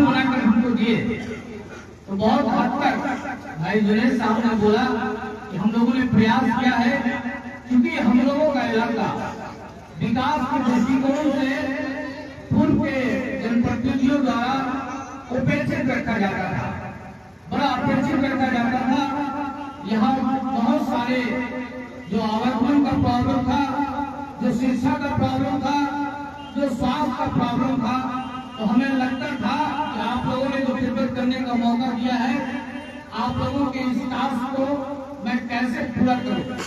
बनाकर हमको दिए। तो बहुत हद तक भाई जुनेद साहब ने बोला कि हम लोगों ने प्रयास किया है, क्योंकि हम लोगों का इलाका विकास के दृष्टिकोण से पूर्व के जनप्रतिनिधियों द्वारा उपेक्षित रखा जाता था, बड़ा अपेक्षित रखा जाता था। यहाँ बहुत सारे जो आवागमन का प्रॉब्लम था, जो शिक्षा का प्रॉब्लम था, जो स्वास्थ्य का प्रॉब्लम था, तो हमें लगता था कि आप लोगों ने जो खिदमत करने का मौका दिया है, आप लोगों के इस टास्क को मैं कैसे पूरा करूं।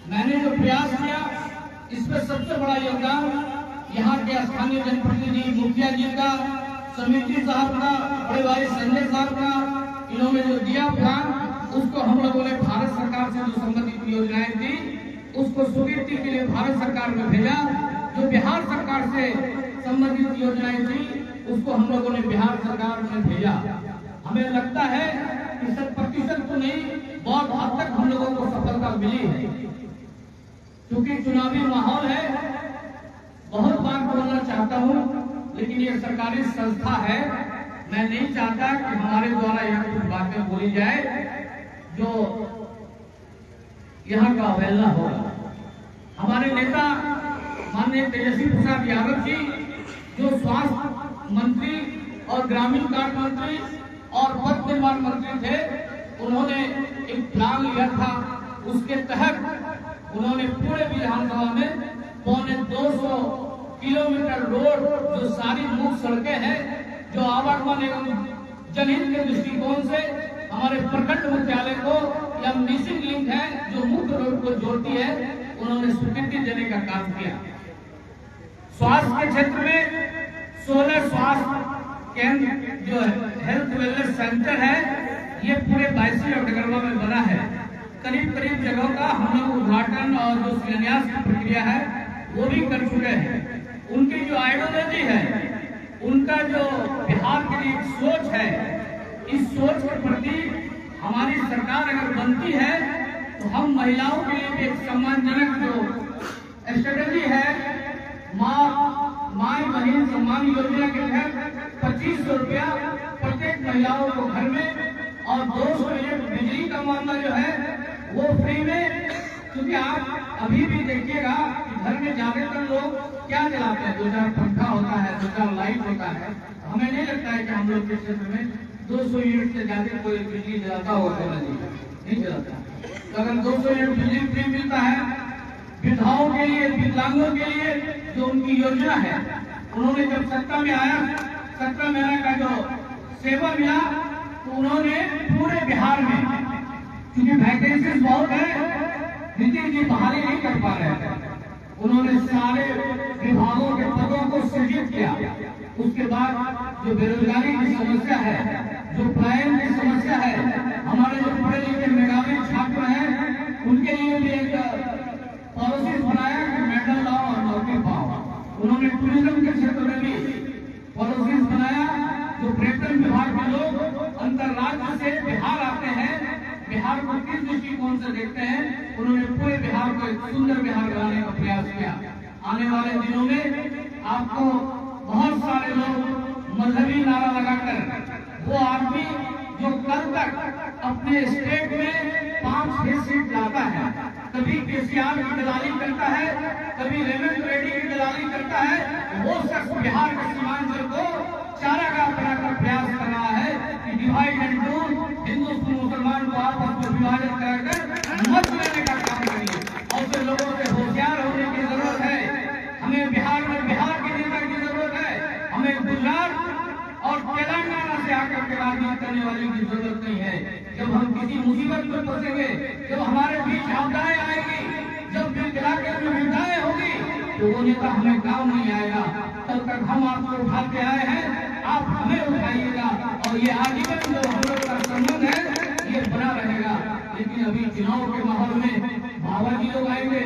मैंने जो प्रयास किया, इसमें सबसे बड़ा योगदान यहाँ के स्थानीय जनप्रतिनिधि मुखिया जी का, समिति साहब का, बड़े भाई संजय साहब का, इन्होंने जो दिया प्लान, उसको हम लोगों ने भारत सरकार से जो संबंधित योजनाएं थी, उसको स्वीकृति के लिए भारत सरकार में भेजा। जो बिहार सरकार से संबंधित योजनाएं थी, उसको हम लोगों ने बिहार सरकार में भेजा। हमें लगता है कि 100% तो नहीं, बहुत हद तक हम लोगों को सफलता मिली है। क्योंकि चुनावी माहौल है, बहुत बार बोलना चाहता हूँ, लेकिन ये सरकारी संस्था है, मैं नहीं चाहता कि हमारे द्वारा यहाँ कुछ बातें बोली जाए जो यहाँ का अवहेलना होगा। हमारे नेता माननीय तेजस्वी प्रसाद यादव जी, जो स्वास्थ्य मंत्री और ग्रामीण कार्य मंत्री और पथ निर्माण मंत्री थे, उन्होंने एक प्लान लिया था। उसके तहत उन्होंने पूरे विधानसभा में 250 किलोमीटर रोड, जो सारी मुख्य सड़कें हैं, जो आवागमन एवं जनहित के दृष्टिकोण से हमारे प्रखंड मुख्यालय को या मिसिंग लिंक है, जो मुख्य रोड को जोड़ती है, उन्होंने स्वीकृति देने का काम किया। स्वास्थ्य के क्षेत्र में 16 स्वास्थ्य केंद्र जो हेल्थ वेलनेस सेंटर है, ये पूरे 22 और डगरवा में बना है। करीब करीब जगहों का हम लोग उद्घाटन और जो शिलान्यास की प्रक्रिया है वो भी कर चुके हैं। उनकी जो आइडियोलॉजी है, उनका जो बिहार के लिए सोच है, इस सोच के प्रति हमारी सरकार अगर बनती है तो हम महिलाओं के लिए एक सम्मानजनक जो स्ट्रेटेजी है, माँ बहन सम्मान योजना के तहत 2500 रुपया प्रत्येक महिलाओं को घर में और 200 यूनिट बिजली का मामला जो है वो फ्री में। क्योंकि आप अभी भी देखिएगा कि घर में ज्यादातर लोग क्या जलाते हैं, 2-4 पंखा होता है, 2-4 लाइट होता है। हमें नहीं लगता है कि हम लोग के क्षेत्र में 200 यूनिट से ज्यादा कोई बिजली जलाता होगा, नहीं जलाता। तो अगर 200 यूनिट बिजली फ्री मिलता है विधवाओं के लिए, विकलांगों के लिए, जो उनकी योजना है, उन्होंने जब सत्ता में आया, 17 महीने का जो सेवा मिला, तो उन्होंने पूरे बिहार में, क्योंकि वैकेंसी बहुत है, नीतीश जी बहाली नहीं कर पा रहे थे, उन्होंने सारे विभागों के पदों को सृजित किया। उसके बाद जो बेरोजगारी की समस्या है, जो पलायन की समस्या है, हमारे जो पढ़े लिखे मेधावी छात्र हैं, उनके लिए भी एक पॉलिसी बनाया कि मेडल लाओ और नौकरी पाओ। उन्होंने टूरिज्म के क्षेत्र में भी पॉलिसी बनाया, जो पर्यटन विभाग के लोग अंतर्राज्य से बिहार आते हैं, बिहार को किस दृष्टिकोण से देखते हैं, उन्होंने पूरे बिहार को एक सुंदर बिहार बनाने का प्रयास किया। आने वाले दिनों में आपको बहुत सारे लोग मजहबी नारा लगाकर, वो आदमी जो कल तक अपने स्टेट में 5-6 सीट लाता है, कभी केसीआर की दलाली करता है, कभी रेवंत रेड्डी की दलाली करता है, वो शख्स बिहार के सीमांचल को चारागाह बनाकर प्रयास कर रहा है कि डिवाइड एंड रूल, हिंदू मुसलमान को आपस में विभाजित कराकर मत लेने का काम करिए। और फिर लोगों से होशियार होने की जरूरत है। हमें बिहार में बिहार के नेता की जरूरत है, हमें गुजरात और तेलंगाना से आकर के राजनीति करने वाले की जरूरत नहीं है। जब हम किसी मुसीबत में फंसेंगे, जब हमारे बीच आपदाएं आएगी, जब इलाके में विपदाएं होगी, तो वो नेता हमें काम नहीं आएगा। तब तक हम आपको उठा के आए हैं, आप हमें उठाइएगा, और ये आजीवन जो हम लोग का संबंध है ये बना रहेगा। लेकिन अभी चुनाव के माहौल में बाबा जी लोग आएंगे,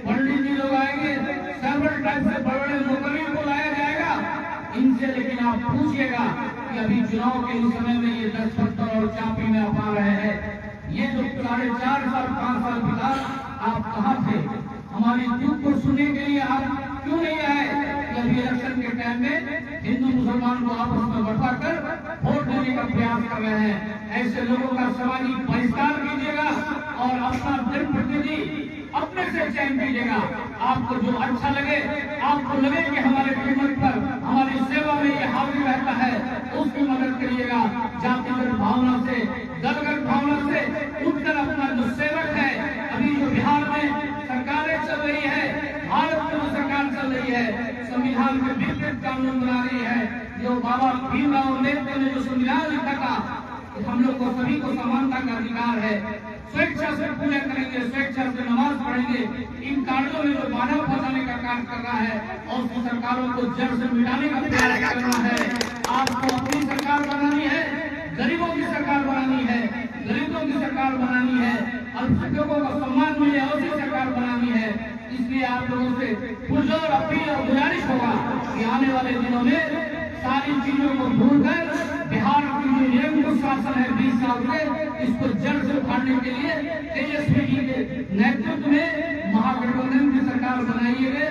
पंडित जी लोग आएंगे, सेवरल टाइप से बड़े नौकरियों को लाया जाएगा इनसे। लेकिन आप पूछिएगा कि अभी चुनाव के इस समय में ये 10 पत्थर और चापी में आप आ रहे हैं, ये जो 4.5 साल 5 साल बिता आप कहाँ थे? हमारी दुख को सुनने के लिए आप क्यों नहीं आए? कि अभी इलेक्शन के टाइम में हिंदू मुसलमान को आपस में बंटवा कर वोट देने का प्रयास कर रहे हैं। ऐसे लोगों का सामाजिक बहिष्कार कीजिएगा और अपना जनप्रतिनिधि अपने से चयन कीजिएगा। आपको जो अच्छा लगे, आपको लगे कि हमारे खिदमत पर, हमारी सेवा में ये हाजिर रहता है, उसकी मदद करिएगा। जातिगत भावना से, दलगत भावना से उठकर अपना जो सेवक है, अभी जो बिहार में सरकारें चल रही है, भारत में जो सरकार चल रही है, संविधान के विपरीत कानून बना रही है, जो बाबा भीमराव अम्बेडकर ने जो संविधान लिखा था, हम लोग को सभी को समानता का अधिकार है। स्वेच्छा से पूजा करेंगे, स्वेच्छा से नमाज पढ़ेंगे। इन कार्यों में जो बाधा फंसाने का कार्य कर रहा है और उसकी सरकारों को जड़ से मिटाने का प्रयास करना है। आपको अपनी सरकार बनानी है, गरीबों की सरकार बनानी है, दलितों की सरकार बनानी है, अल्पसंख्यकों को सम्मान मिले ऐसी सरकार बनानी है। इसलिए आप लोगों से पुरजोर अपील और गुजारिश होगा कि आने वाले दिनों में सारी चीजों को भूलकर बिहार की जो निरंकुश शासन है 20 साल से, इसको जड़ से उखाड़ने के लिए तेजस्वी जी के नेतृत्व में महागठबंधन की सरकार बनाइए,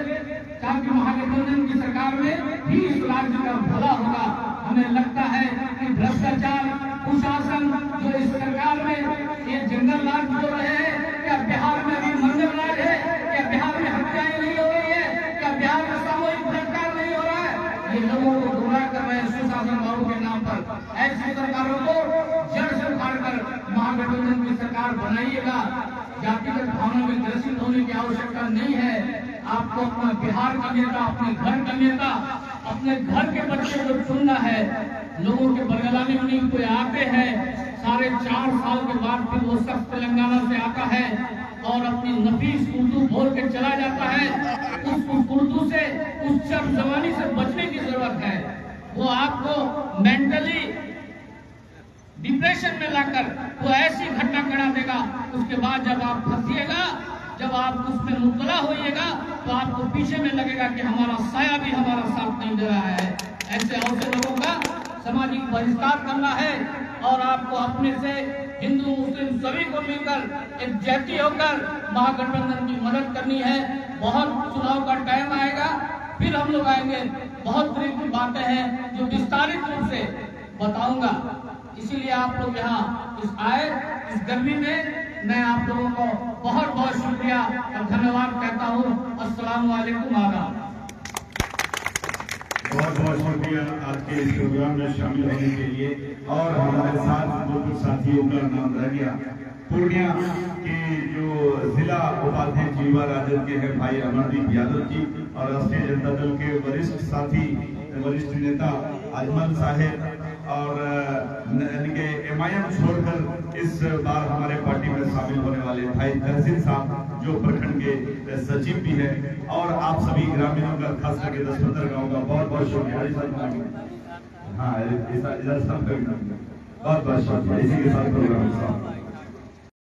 ताकि महागठबंधन की सरकार में भी इस राज्य का भला होगा। हमें लगता है कि भ्रष्टाचार, कुशासन जो इस सरकार में ये जंगल राज हो रहे हैं, क्या बिहार में अभी मंदिर राज है? क्या बिहार में हत्याएं नहीं हो रही है? क्या बिहार में सामूहिक बलात्कार नहीं हो रहा है? ये लोगों को गुमराह कर रहे हैं सुशासन भाव के नाम पर। ऐसी सरकारों को जड़ से उखाड़कर महागठबंधन की सरकार बनाइएगा। जातिगत भावना में ग्रसित होने की आवश्यकता नहीं है। आपको अपना बिहार का नेता, अपने घर का नेता, अपने घर के बच्चे को चुनना है। लोगों के बरगलाने में नहीं कोई आते हैं, 4.5 साल के बाद फिर वो शख्स तेलंगाना से आता है और अपनी नफीस उर्दू बोल के चला जाता है। उस उर्दू से, उस शब्द जबानी से बचने की जरूरत है। वो आपको मेंटली डिप्रेशन में लाकर वो ऐसी घटना करा देगा, उसके बाद जब आप फंसिएगा, जब आप उसमें मुब्तला होइएगा, तो आपको पीछे में लगेगा कि हमारा साया भी हमारा साथ नहीं दे रहा है। ऐसे लोगों का सामाजिक बहिष्कार करना है और आपको अपने से हिंदू मुस्लिम सभी को मिलकर एक जाति होकर महागठबंधन की मदद करनी है। बहुत चुनाव का टाइम आएगा, फिर हम लोग आएंगे, बहुत तरह की बातें हैं जो विस्तारित रूप से बताऊंगा। इसीलिए आप लोग यहाँ इस गर्मी में मैं आप लोगों को बहुत बहुत शुक्रिया और धन्यवाद कहता हूँ। अस्सलाम वालेकुम। आदाब। बहुत बहुत शुक्रिया आज के इस प्रोग्राम में शामिल होने के लिए। और हमारे साथ जो कुछ साथियों का नाम रह गया, पूर्णिया के जो जिला उपाध्यक्ष युवा राजद के हैं भाई अमरदीप यादव जी, और राष्ट्रीय जनता दल के वरिष्ठ साथी, वरिष्ठ नेता अजमल साहेब, और MIM छोड़कर इस बार हमारे पार्टी में शामिल होने वाले भाई तहसीन साहब जो प्रखंड के सचिव भी हैं, और आप सभी ग्रामीणों का, खास करके 10-15 गाँव का बहुत बहुत शुक्रिया। हाँ, इधर सब बहुत बहुत शुक्रिया। इसी के साथ प्रोग्राम